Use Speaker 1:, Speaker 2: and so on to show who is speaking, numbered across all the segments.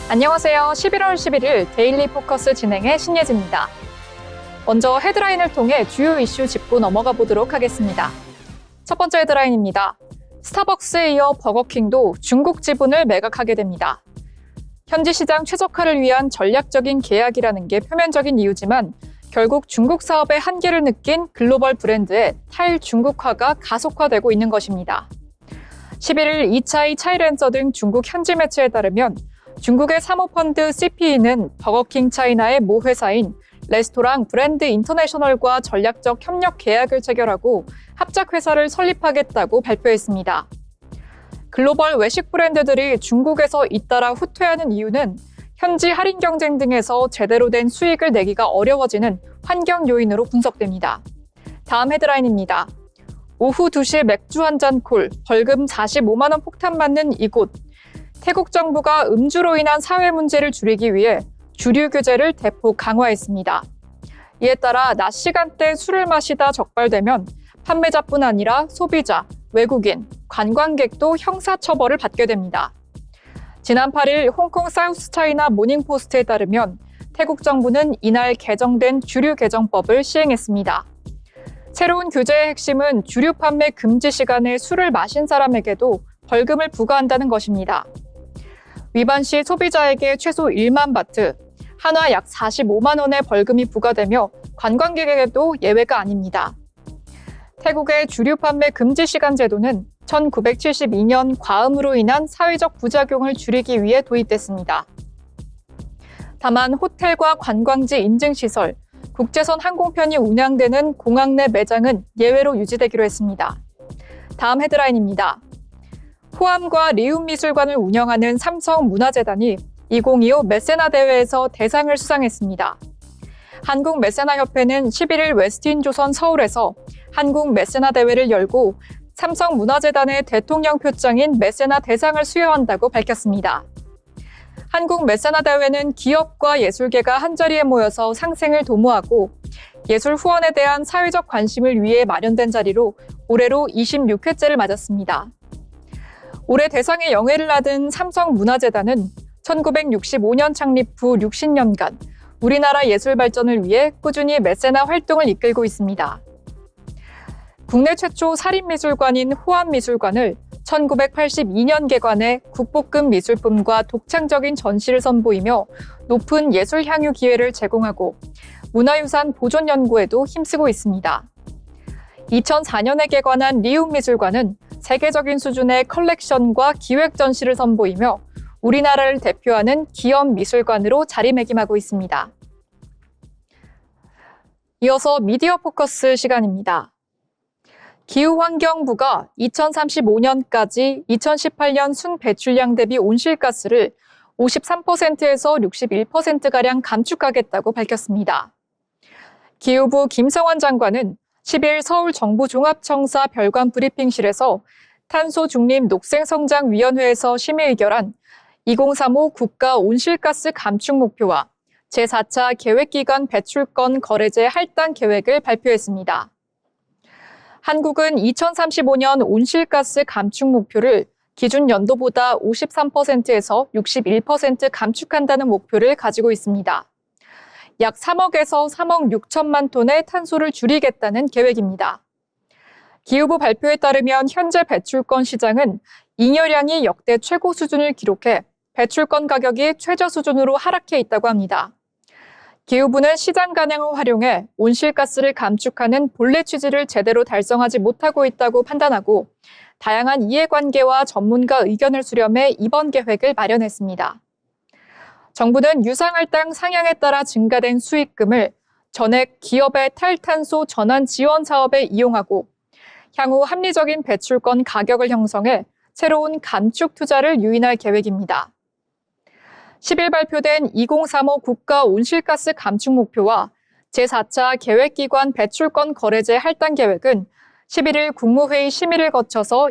Speaker 1: 안녕하세요. 11월 11일 데일리 포커스 진행의 신예지입니다. 먼저 헤드라인을 통해 주요 이슈 짚고 넘어가 보도록 하겠습니다. 첫 번째 헤드라인입니다. 스타벅스에 이어 버거킹도 중국 지분을 매각하게 됩니다. 현지 시장 최적화를 위한 전략적인 계약이라는 게 표면적인 이유지만 결국 중국 사업의 한계를 느낀 글로벌 브랜드의 탈중국화가 가속화되고 있는 것입니다. 11일 이차이 차이랜서 등 중국 현지 매체에 따르면 중국의 사모펀드 CPE는 버거킹 차이나의 모 회사인 레스토랑 브랜드 인터내셔널과 전략적 협력 계약을 체결하고 합작회사를 설립하겠다고 발표했습니다. 글로벌 외식 브랜드들이 중국에서 잇따라 후퇴하는 이유는 현지 할인 경쟁 등에서 제대로 된 수익을 내기가 어려워지는 환경 요인으로 분석됩니다. 다음 헤드라인입니다. 오후 2시 맥주 한 잔 콜, 벌금 45만 원 폭탄 맞는 이곳. 태국 정부가 음주로 인한 사회 문제를 줄이기 위해 주류 규제를 대폭 강화했습니다. 이에 따라 낮 시간대 술을 마시다 적발되면 판매자뿐 아니라 소비자, 외국인, 관광객도 형사처벌을 받게 됩니다. 지난 8일 홍콩 사우스 차이나 모닝포스트에 따르면 태국 정부는 이날 개정된 주류 개정법을 시행했습니다. 새로운 규제의 핵심은 주류 판매 금지 시간에 술을 마신 사람에게도 벌금을 부과한다는 것입니다. 위반 시 소비자에게 최소 1만 바트, 한화 약 45만 원의 벌금이 부과되며 관광객에게도 예외가 아닙니다. 태국의 주류 판매 금지 시간 제도는 1972년 과음으로 인한 사회적 부작용을 줄이기 위해 도입됐습니다. 다만 호텔과 관광지 인증시설, 국제선 항공편이 운항되는 공항 내 매장은 예외로 유지되기로 했습니다. 다음 헤드라인입니다. 호암과 리움미술관을 운영하는 삼성문화재단이 2025 메세나 대회에서 대상을 수상했습니다. 한국메세나협회는 11일 웨스틴조선 서울에서 한국 메세나 대회를 열고 삼성문화재단의 대통령 표창인 메세나 대상을 수여한다고 밝혔습니다. 한국 메세나 대회는 기업과 예술계가 한자리에 모여서 상생을 도모하고 예술 후원에 대한 사회적 관심을 위해 마련된 자리로 올해로 26회째를 맞았습니다. 올해 대상의 영예를 받은 삼성문화재단은 1965년 창립 후 60년간 우리나라 예술 발전을 위해 꾸준히 메세나 활동을 이끌고 있습니다. 국내 최초 살인미술관인 호암미술관을 1982년 개관해 국보급 미술품과 독창적인 전시를 선보이며 높은 예술 향유 기회를 제공하고 문화유산 보존 연구에도 힘쓰고 있습니다. 2004년에 개관한 리움미술관은 세계적인 수준의 컬렉션과 기획 전시를 선보이며 우리나라를 대표하는 기업 미술관으로 자리매김하고 있습니다. 이어서 미디어 포커스 시간입니다. 기후환경부가 2035년까지 2018년 순배출량 대비 온실가스를 53%에서 61%가량 감축하겠다고 밝혔습니다. 기후부 김성환 장관은 10일 서울 정부종합청사 별관 브리핑실에서 탄소중립녹색성장위원회에서 심의 의결한 2035 국가 온실가스 감축 목표와 제4차 계획기간 배출권 거래제 할당 계획을 발표했습니다. 한국은 2035년 온실가스 감축 목표를 기준 연도보다 53%에서 61% 감축한다는 목표를 가지고 있습니다. 약 3억에서 3억 6천만 톤의 탄소를 줄이겠다는 계획입니다. 기후부 발표에 따르면 현재 배출권 시장은 잉여량이 역대 최고 수준을 기록해 배출권 가격이 최저 수준으로 하락해 있다고 합니다. 기후부는 시장 가능을 활용해 온실가스를 감축하는 본래 취지를 제대로 달성하지 못하고 있다고 판단하고 다양한 이해관계와 전문가 의견을 수렴해 이번 계획을 마련했습니다. 정부는 유상할당 상향에 따라 증가된 수익금을 전액 기업의 탈탄소 전환 지원 사업에 이용하고 향후 합리적인 배출권 가격을 형성해 새로운 감축 투자를 유인할 계획입니다. 10일 발표된 2035 국가 온실가스 감축 목표와 제4차 계획기관 배출권 거래제 할당 계획은 11일 국무회의 심의를 거쳐서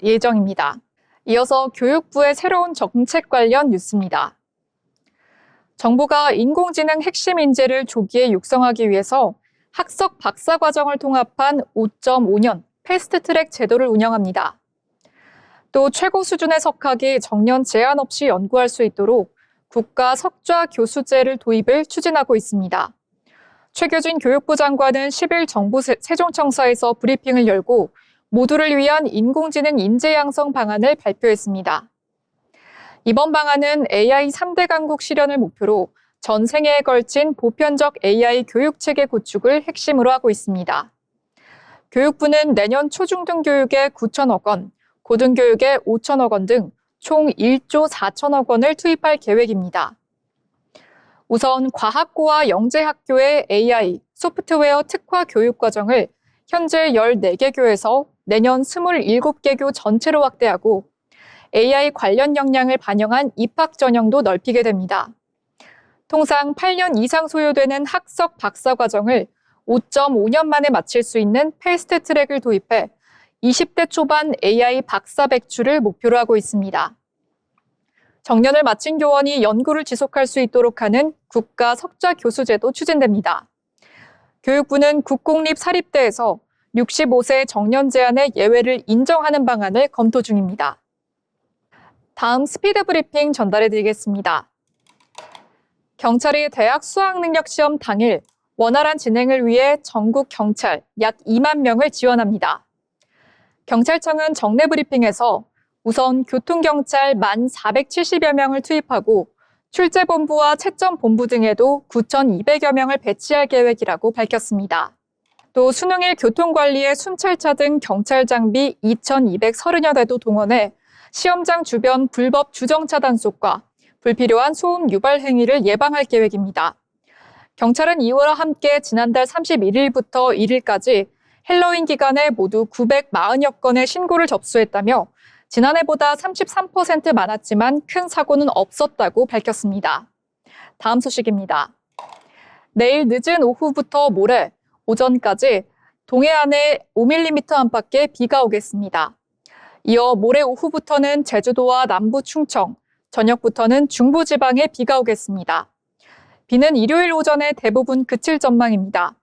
Speaker 1: 예정입니다. 이어서 교육부의 새로운 정책 관련 뉴스입니다. 정부가 인공지능 핵심 인재를 조기에 육성하기 위해서 학석 박사 과정을 통합한 5.5년 패스트트랙 제도를 운영합니다. 또 최고 수준의 석학이 정년 제한 없이 연구할 수 있도록 국가 석좌 교수제를 도입을 추진하고 있습니다. 최규진 교육부 장관은 10일 정부 세종청사에서 브리핑을 열고 모두를 위한 인공지능 인재 양성 방안을 발표했습니다. 이번 방안은 AI 3대 강국 실현을 목표로 전 생애에 걸친 보편적 AI 교육체계 구축을 핵심으로 하고 있습니다. 교육부는 내년 초중등 교육에 9천억 원, 고등교육에 5천억 원 등 총 1조 4천억 원을 투입할 계획입니다. 우선 과학고와 영재학교의 AI, 소프트웨어 특화 교육 과정을 현재 14개 교에서 내년 27개 교 전체로 확대하고 AI 관련 역량을 반영한 입학 전형도 넓히게 됩니다. 통상 8년 이상 소요되는 학석 박사 과정을 5.5년 만에 마칠 수 있는 패스트 트랙을 도입해 20대 초반 AI 박사 백출을 목표로 하고 있습니다. 정년을 마친 교원이 연구를 지속할 수 있도록 하는 국가 석좌 교수제도 추진됩니다. 교육부는 국공립 사립대에서 65세 정년 제한의 예외를 인정하는 방안을 검토 중입니다. 다음 스피드 브리핑 전달해 드리겠습니다. 경찰이 대학 수학능력시험 당일 원활한 진행을 위해 전국 경찰 약 2만 명을 지원합니다. 경찰청은 정례 브리핑에서 우선 교통경찰 1,470여 명을 투입하고 출제본부와 채점본부 등에도 9,200여 명을 배치할 계획이라고 밝혔습니다. 또 수능일 교통관리에 순찰차 등 경찰 장비 2,230여 대도 동원해 시험장 주변 불법 주정차 단속과 불필요한 소음 유발 행위를 예방할 계획입니다. 경찰은 이와 함께 지난달 31일부터 1일까지 헬로윈 기간에 모두 940여 건의 신고를 접수했다며 지난해보다 33% 많았지만 큰 사고는 없었다고 밝혔습니다. 다음 소식입니다. 내일 늦은 오후부터 모레 오전까지 동해안에 5mm 안팎의 비가 오겠습니다. 이어 모레 오후부터는 제주도와 남부 충청, 저녁부터는 중부지방에 비가 오겠습니다. 비는 일요일 오전에 대부분 그칠 전망입니다.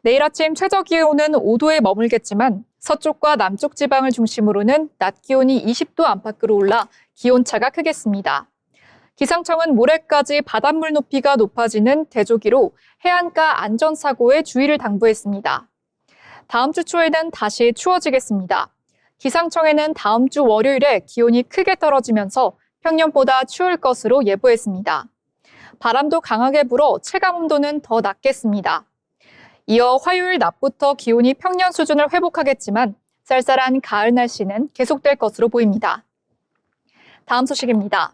Speaker 1: 내일 아침 최저 기온은 5도에 머물겠지만 서쪽과 남쪽 지방을 중심으로는 낮 기온이 20도 안팎으로 올라 기온차가 크겠습니다. 기상청은 모레까지 바닷물 높이가 높아지는 대조기로 해안가 안전사고에 주의를 당부했습니다. 다음 주 초에는 다시 추워지겠습니다. 기상청에는 다음 주 월요일에 기온이 크게 떨어지면서 평년보다 추울 것으로 예보했습니다. 바람도 강하게 불어 체감온도는 더 낮겠습니다. 이어 화요일 낮부터 기온이 평년 수준을 회복하겠지만 쌀쌀한 가을 날씨는 계속될 것으로 보입니다. 다음 소식입니다.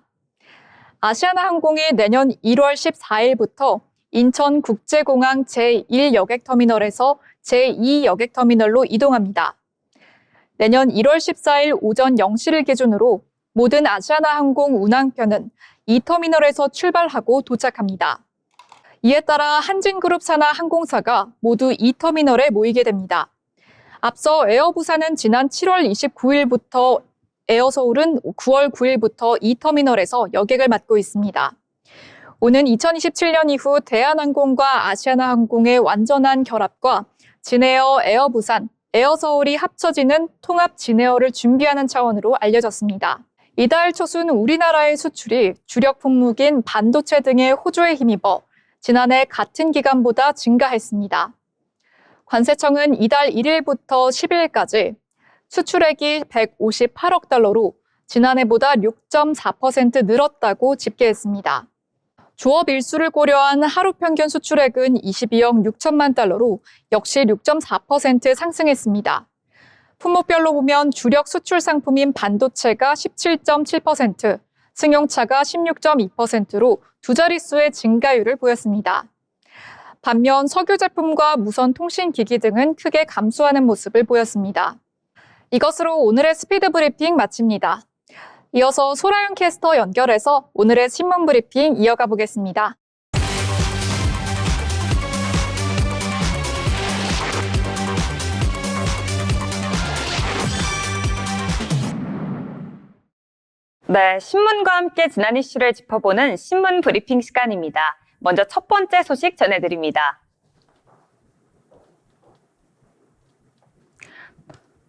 Speaker 1: 아시아나항공이 내년 1월 14일부터 인천국제공항 제1여객터미널에서 제2여객터미널로 이동합니다. 내년 1월 14일 오전 0시를 기준으로 모든 아시아나항공 운항편은 이 터미널에서 출발하고 도착합니다. 이에 따라 한진그룹 산하 항공사가 모두 이 터미널에 모이게 됩니다. 앞서 에어부산은 지난 7월 29일부터 에어서울은 9월 9일부터 이 터미널에서 여객을 맡고 있습니다. 오는 2027년 이후 대한항공과 아시아나항공의 완전한 결합과 진에어, 에어부산, 에어서울이 합쳐지는 통합 진에어를 준비하는 차원으로 알려졌습니다. 이달 초순 우리나라의 수출이 주력 품목인 반도체 등의 호조에 힘입어 지난해 같은 기간보다 증가했습니다. 관세청은 이달 1일부터 10일까지 수출액이 158억 달러로 지난해보다 6.4% 늘었다고 집계했습니다. 조업 일수를 고려한 하루 평균 수출액은 22억 6천만 달러로 역시 6.4% 상승했습니다. 품목별로 보면 주력 수출 상품인 반도체가 17.7%, 승용차가 16.2%로 두 자릿수의 증가율을 보였습니다. 반면 석유 제품과 무선 통신기기 등은 크게 감소하는 모습을 보였습니다. 이것으로 오늘의 스피드 브리핑 마칩니다. 이어서 소라윤 캐스터 연결해서 오늘의 신문 브리핑 이어가 보겠습니다.
Speaker 2: 네, 신문과 함께 지난 이슈를 짚어보는 신문 브리핑 시간입니다. 먼저 첫 번째 소식 전해드립니다.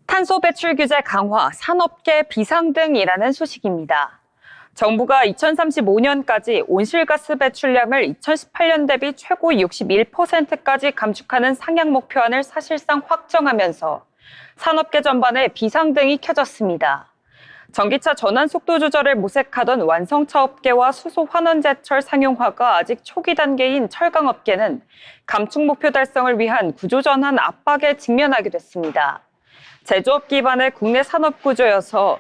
Speaker 2: 탄소 배출 규제 강화, 산업계 비상등이라는 소식입니다. 정부가 2035년까지 온실가스 배출량을 2018년 대비 최고 61%까지 감축하는 상향 목표안을 사실상 확정하면서 산업계 전반에 비상등이 켜졌습니다. 전기차 전환 속도 조절을 모색하던 완성차 업계와 수소 환원제철 상용화가 아직 초기 단계인 철강업계는 감축 목표 달성을 위한 구조전환 압박에 직면하게 됐습니다. 제조업 기반의 국내 산업 구조에서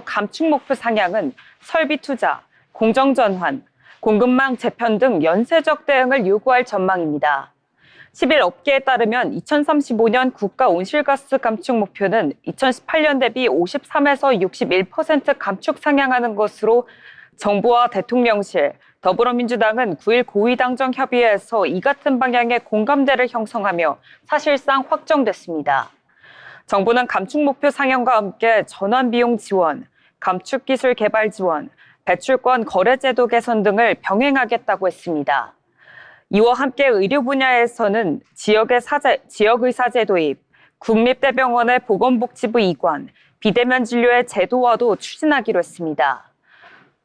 Speaker 2: 감축 목표 상향은 설비 투자, 공정 전환, 공급망 재편 등 연쇄적 대응을 요구할 전망입니다. 10일 업계에 따르면 2035년 국가 온실가스 감축 목표는 2018년 대비 53에서 61% 감축 상향하는 것으로 정부와 대통령실, 더불어민주당은 9일 고위당정 협의회에서 이 같은 방향의 공감대를 형성하며 사실상 확정됐습니다. 정부는 감축 목표 상향과 함께 전환 비용 지원, 감축 기술 개발 지원, 배출권 거래 제도 개선 등을 병행하겠다고 했습니다. 이와 함께 의료 분야에서는 지역의사제 도입, 국립대병원의 보건복지부 이관, 비대면 진료의 제도화도 추진하기로 했습니다.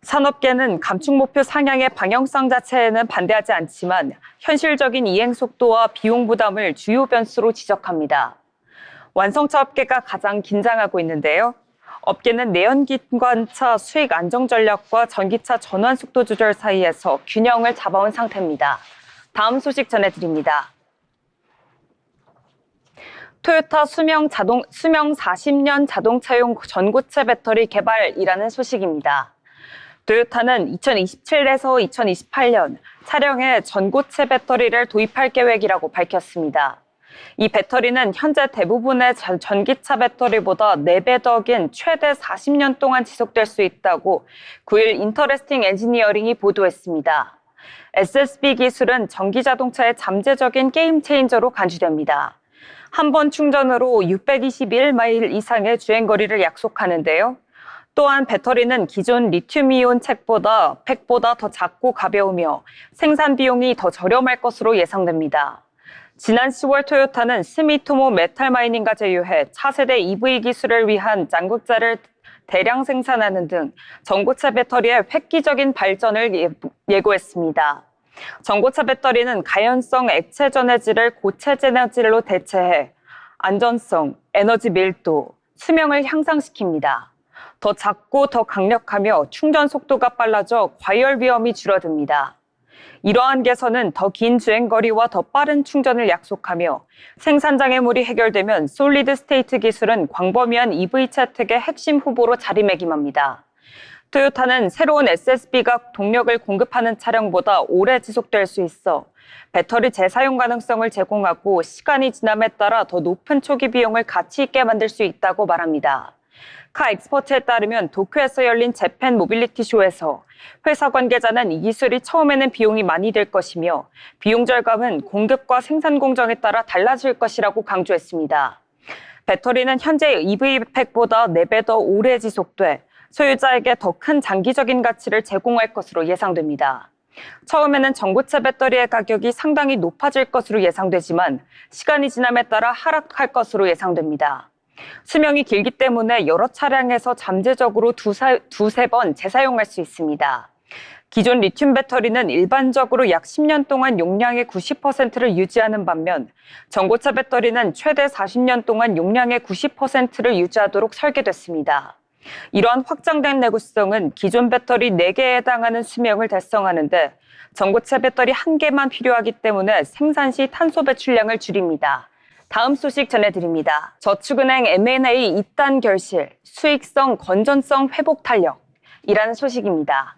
Speaker 2: 산업계는 감축 목표 상향의 방향성 자체에는 반대하지 않지만 현실적인 이행 속도와 비용 부담을 주요 변수로 지적합니다. 완성차 업계가 가장 긴장하고 있는데요. 업계는 내연기관차 수익 안정 전략과 전기차 전환 속도 조절 사이에서 균형을 잡아온 상태입니다. 다음 소식 전해드립니다. 토요타 수명 40년 자동차용 전고체 배터리 개발이라는 소식입니다. 토요타는 2027에서 2028년 차량에 전고체 배터리를 도입할 계획이라고 밝혔습니다. 이 배터리는 현재 대부분의 전기차 배터리보다 4배 더 긴 최대 40년 동안 지속될 수 있다고 9일 인터레스팅 엔지니어링이 보도했습니다. SSB 기술은 전기자동차의 잠재적인 게임 체인저로 간주됩니다. 한 번 충전으로 621마일 이상의 주행거리를 약속하는데요. 또한 배터리는 기존 리튬이온 팩보다 더 작고 가벼우며 생산 비용이 더 저렴할 것으로 예상됩니다. 지난 10월 토요타는 스미토모 메탈 마이닝과 제휴해 차세대 EV 기술을 위한 짱극자를 대량 생산하는 등 전고체 배터리의 획기적인 발전을 예고했습니다. 전고체 배터리는 가연성 액체 전해질을 고체 전해질로 대체해 안전성, 에너지 밀도, 수명을 향상시킵니다. 더 작고 더 강력하며 충전 속도가 빨라져 과열 위험이 줄어듭니다. 이러한 개선은 더 긴 주행거리와 더 빠른 충전을 약속하며 생산 장애물이 해결되면 솔리드 스테이트 기술은 광범위한 EV 채택의 핵심 후보로 자리매김합니다. 토요타는 새로운 SSB가 동력을 공급하는 차량보다 오래 지속될 수 있어 배터리 재사용 가능성을 제공하고 시간이 지남에 따라 더 높은 초기 비용을 가치 있게 만들 수 있다고 말합니다. 카 엑스퍼트에 따르면 도쿄에서 열린 재팬 모빌리티 쇼에서 회사 관계자는 이 기술이 처음에는 비용이 많이 들 것이며 비용 절감은 공급과 생산 공정에 따라 달라질 것이라고 강조했습니다. 배터리는 현재 EV팩보다 4배 더 오래 지속돼 소유자에게 더 큰 장기적인 가치를 제공할 것으로 예상됩니다. 처음에는 전고체 배터리의 가격이 상당히 높아질 것으로 예상되지만 시간이 지남에 따라 하락할 것으로 예상됩니다. 수명이 길기 때문에 여러 차량에서 잠재적으로 두세 번 재사용할 수 있습니다. 기존 리튬 배터리는 일반적으로 약 10년 동안 용량의 90%를 유지하는 반면 전고체 배터리는 최대 40년 동안 용량의 90%를 유지하도록 설계됐습니다. 이러한 확장된 내구성은 기존 배터리 4개에 해당하는 수명을 달성하는 데 전고체 배터리 1개만 필요하기 때문에 생산 시 탄소 배출량을 줄입니다. 다음 소식 전해드립니다. 저축은행 M&A 입단 결실, 수익성, 건전성 회복 탄력이라는 소식입니다.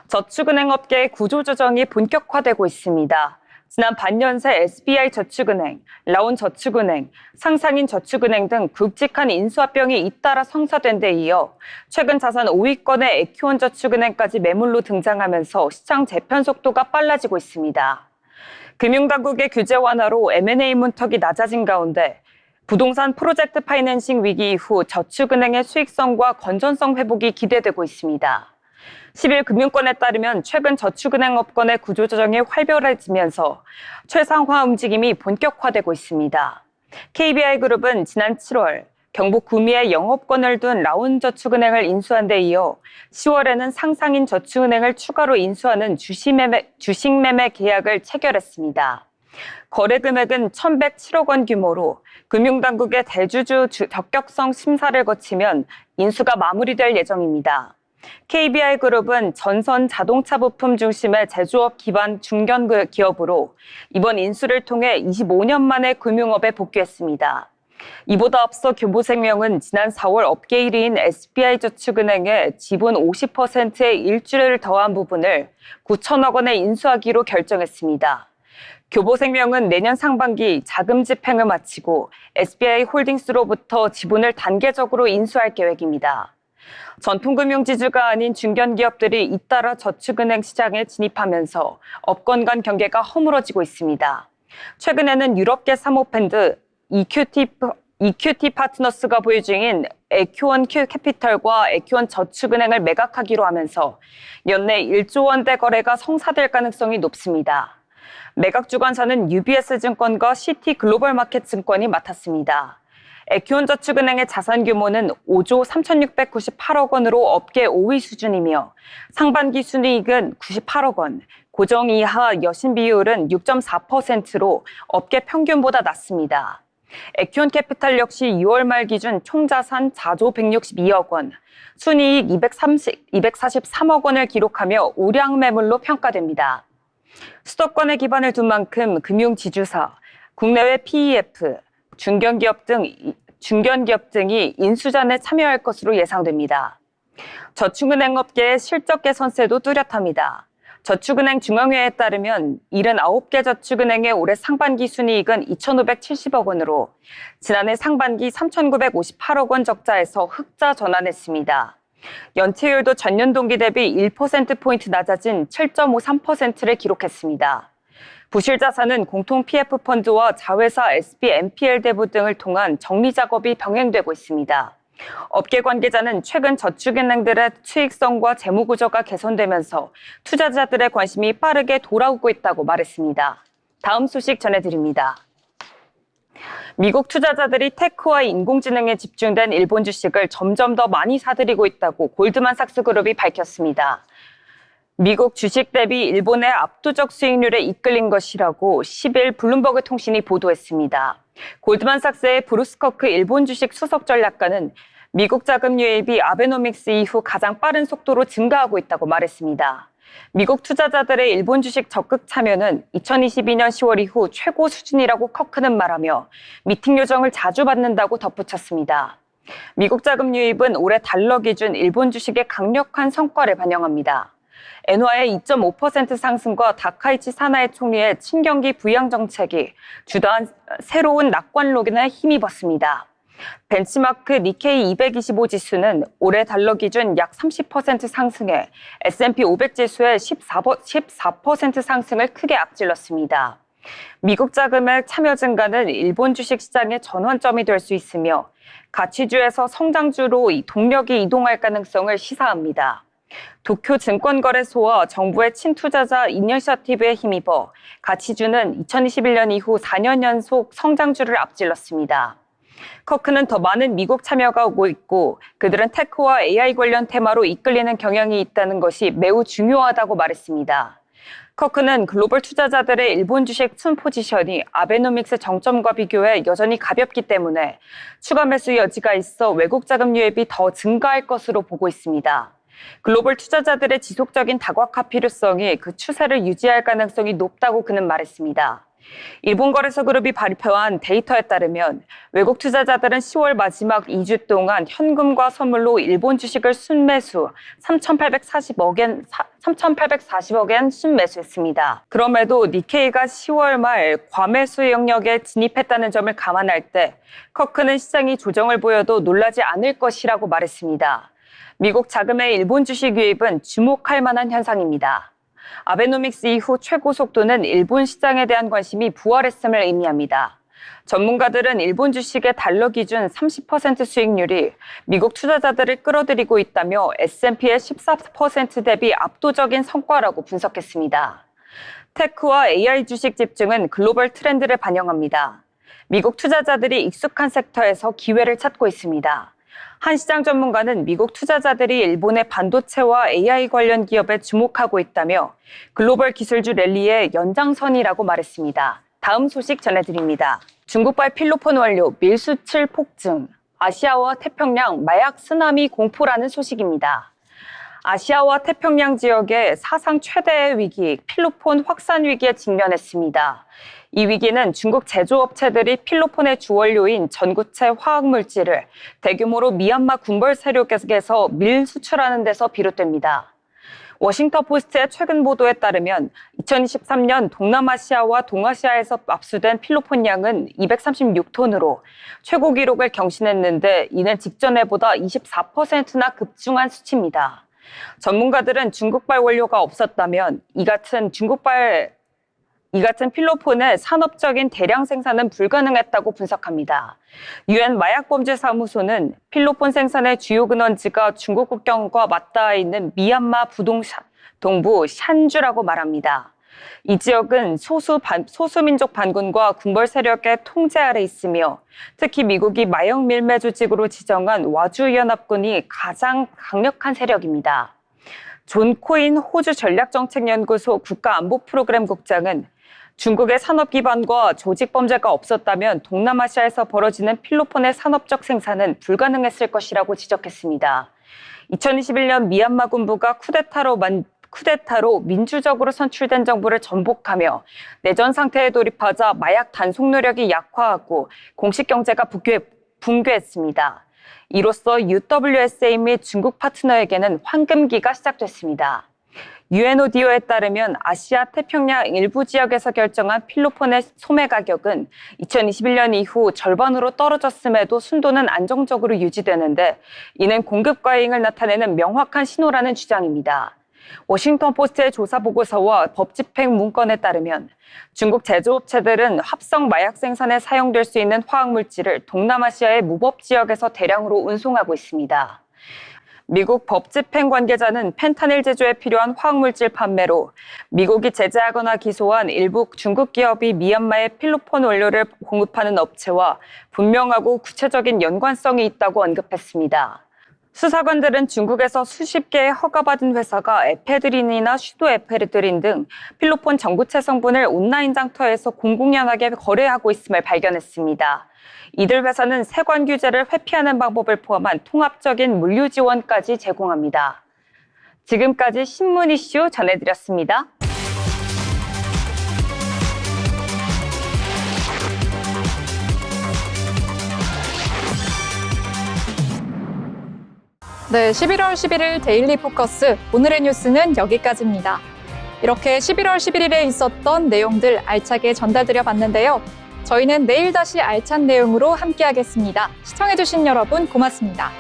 Speaker 2: 저축은행 업계의 구조조정이 본격화되고 있습니다. 지난 반년 새 SBI 저축은행, 라온 저축은행, 상상인 저축은행 등 굵직한 인수합병이 잇따라 성사된 데 이어 최근 자산 5위권의 에큐원 저축은행까지 매물로 등장하면서 시장 재편 속도가 빨라지고 있습니다. 금융당국의 규제 완화로 M&A 문턱이 낮아진 가운데 부동산 프로젝트 파이낸싱 위기 이후 저축은행의 수익성과 건전성 회복이 기대되고 있습니다. 10일 금융권에 따르면 최근 저축은행 업권의 구조조정이 활발해지면서 최상화 움직임이 본격화되고 있습니다. KBI그룹은 지난 7월 경북 구미에 영업권을 둔 라온저축은행을 인수한 데 이어 10월에는 상상인 저축은행을 추가로 인수하는 주식 매매 계약을 체결했습니다. 거래 금액은 1,107억 원 규모로 금융당국의 대주주 적격성 심사를 거치면 인수가 마무리될 예정입니다. KBI그룹은 전선 자동차 부품 중심의 제조업 기반 중견 기업으로 이번 인수를 통해 25년 만에 금융업에 복귀했습니다. 이보다 앞서 교보생명은 지난 4월 업계 1위인 SBI저축은행에 지분 50%의 일주를 더한 부분을 9천억 원에 인수하기로 결정했습니다. 교보생명은 내년 상반기 자금 집행을 마치고 SBI홀딩스로부터 지분을 단계적으로 인수할 계획입니다. 전통금융지주가 아닌 중견기업들이 잇따라 저축은행 시장에 진입하면서 업권 간 경계가 허물어지고 있습니다. 최근에는 유럽계 사모펀드 EQT 파트너스가 보유 중인 에큐원 캐피털과 에큐원 저축은행을 매각하기로 하면서 연내 1조 원대 거래가 성사될 가능성이 높습니다. 매각 주관사는 UBS증권과 CT글로벌마켓증권이 맡았습니다. 에큐원저축은행의 자산 규모는 5조 3,698억 원으로 업계 5위 수준이며 상반기 순이익은 98억 원, 고정 이하 여신 비율은 6.4%로 업계 평균보다 낮습니다. 에큐원캐피탈 역시 6월 말 기준 총자산 4조 162억 원, 순이익 243억 원을 기록하며 우량 매물로 평가됩니다. 수도권에 기반을 둔 만큼 금융지주사, 국내외 PEF, 중견기업 등이 인수전에 참여할 것으로 예상됩니다. 저축은행 업계의 실적 개선세도 뚜렷합니다. 저축은행 중앙회에 따르면 79개 저축은행의 올해 상반기 순이익은 2,570억 원으로 지난해 상반기 3,958억 원 적자에서 흑자 전환했습니다. 연체율도 전년 동기 대비 1%포인트 낮아진 7.53%를 기록했습니다. 부실 자산은 공통 PF 펀드와 자회사 SB NPL 대부 등을 통한 정리 작업이 병행되고 있습니다. 업계 관계자는 최근 저축은행들의 수익성과 재무 구조가 개선되면서 투자자들의 관심이 빠르게 돌아오고 있다고 말했습니다. 다음 소식 전해드립니다. 미국 투자자들이 테크와 인공지능에 집중된 일본 주식을 점점 더 많이 사들이고 있다고 골드만삭스 그룹이 밝혔습니다. 미국 주식 대비 일본의 압도적 수익률에 이끌린 것이라고 10일 블룸버그 통신이 보도했습니다. 골드만삭스의 브루스 커크 일본 주식 수석 전략가는 미국 자금 유입이 아베노믹스 이후 가장 빠른 속도로 증가하고 있다고 말했습니다. 미국 투자자들의 일본 주식 적극 참여는 2022년 10월 이후 최고 수준이라고 커크는 말하며 미팅 요청을 자주 받는다고 덧붙였습니다. 미국 자금 유입은 올해 달러 기준 일본 주식의 강력한 성과를 반영합니다. 엔화의 2.5% 상승과 다카이치 사나이 총리의 친경기 부양 정책이 주도한 새로운 낙관론에 힘입었습니다. 벤치마크 니케이 225 지수는 올해 달러 기준 약 30% 상승해 S&P 500 지수의 14% 상승을 크게 앞질렀습니다. 미국 자금의 참여 증가는 일본 주식 시장의 전환점이 될 수 있으며 가치주에서 성장주로 동력이 이동할 가능성을 시사합니다. 도쿄 증권거래소와 정부의 친투자자 이니셔티브에 힘입어 가치주는 2021년 이후 4년 연속 성장주를 앞질렀습니다. 커크는 더 많은 미국 참여가 오고 있고 그들은 테크와 AI 관련 테마로 이끌리는 경향이 있다는 것이 매우 중요하다고 말했습니다. 커크는 글로벌 투자자들의 일본 주식 순 포지션이 아베노믹스 정점과 비교해 여전히 가볍기 때문에 추가 매수 여지가 있어 외국 자금 유입이 더 증가할 것으로 보고 있습니다. 글로벌 투자자들의 지속적인 다각화 필요성이 그 추세를 유지할 가능성이 높다고 그는 말했습니다. 일본거래소그룹이 발표한 데이터에 따르면 외국 투자자들은 10월 마지막 2주 동안 현금과 선물로 일본 주식을 순매수 3,840억 엔 순매수했습니다. 그럼에도 니케이가 10월 말 과매수 영역에 진입했다는 점을 감안할 때 커크는 시장이 조정을 보여도 놀라지 않을 것이라고 말했습니다. 미국 자금의 일본 주식 유입은 주목할 만한 현상입니다. 아베노믹스 이후 최고 속도는 일본 시장에 대한 관심이 부활했음을 의미합니다. 전문가들은 일본 주식의 달러 기준 30% 수익률이 미국 투자자들을 끌어들이고 있다며 S&P의 14% 대비 압도적인 성과라고 분석했습니다. 테크와 AI 주식 집중은 글로벌 트렌드를 반영합니다. 미국 투자자들이 익숙한 섹터에서 기회를 찾고 있습니다. 한 시장 전문가는 미국 투자자들이 일본의 반도체와 AI 관련 기업에 주목하고 있다며 글로벌 기술주 랠리의 연장선이라고 말했습니다. 다음 소식 전해드립니다. 중국발 필로폰 원료 밀 수출 폭증, 아시아와 태평양 마약 쓰나미 공포라는 소식입니다. 아시아와 태평양 지역의 사상 최대의 위기, 필로폰 확산 위기에 직면했습니다. 이 위기는 중국 제조업체들이 필로폰의 주원료인 전구체 화학물질을 대규모로 미얀마 군벌 세력에서 밀 수출하는 데서 비롯됩니다. 워싱턴 포스트의 최근 보도에 따르면 2023년 동남아시아와 동아시아에서 압수된 필로폰 양은 236톤으로 최고 기록을 경신했는데 이는 직전해보다 24%나 급증한 수치입니다. 전문가들은 중국발 원료가 없었다면 이 같은 필로폰의 산업적인 대량 생산은 불가능했다고 분석합니다. 유엔 마약범죄사무소는 필로폰 생산의 주요 근원지가 중국 국경과 맞닿아 있는 미얀마 동부 샨주라고 말합니다. 이 지역은 소수민족 반군과 군벌 세력의 통제 아래 있으며 특히 미국이 마약 밀매 조직으로 지정한 와주연합군이 가장 강력한 세력입니다. 존 코인 호주 전략정책연구소 국가안보프로그램 국장은 중국의 산업 기반과 조직 범죄가 없었다면 동남아시아에서 벌어지는 필로폰의 산업적 생산은 불가능했을 것이라고 지적했습니다. 2021년 미얀마 군부가 쿠데타로 민주적으로 선출된 정부를 전복하며 내전 상태에 돌입하자 마약 단속 노력이 약화하고 공식 경제가 붕괴했습니다. 이로써 UWSA 및 중국 파트너에게는 황금기가 시작됐습니다. UNODO에 따르면 아시아 태평양 일부 지역에서 결정한 필로폰의 소매 가격은 2021년 이후 절반으로 떨어졌음에도 순도는 안정적으로 유지되는데 이는 공급 과잉을 나타내는 명확한 신호라는 주장입니다. 워싱턴 포스트의 조사 보고서와 법 집행 문건에 따르면 중국 제조업체들은 합성 마약 생산에 사용될 수 있는 화학물질을 동남아시아의 무법 지역에서 대량으로 운송하고 있습니다. 미국 법 집행 관계자는 펜타닐 제조에 필요한 화학물질 판매로 미국이 제재하거나 기소한 일부 중국 기업이 미얀마에 필로폰 원료를 공급하는 업체와 분명하고 구체적인 연관성이 있다고 언급했습니다. 수사관들은 중국에서 수십 개의 허가받은 회사가 에페드린이나 슈도에페드린 등 필로폰 전구체 성분을 온라인 장터에서 공공연하게 거래하고 있음을 발견했습니다. 이들 회사는 세관 규제를 회피하는 방법을 포함한 통합적인 물류 지원까지 제공합니다. 지금까지 신문 이슈 전해드렸습니다.
Speaker 1: 네, 11월 11일 데일리 포커스 오늘의 뉴스는 여기까지입니다. 이렇게 11월 11일에 있었던 내용들 알차게 전달드려 봤는데요. 저희는 내일 다시 알찬 내용으로 함께하겠습니다. 시청해주신 여러분 고맙습니다.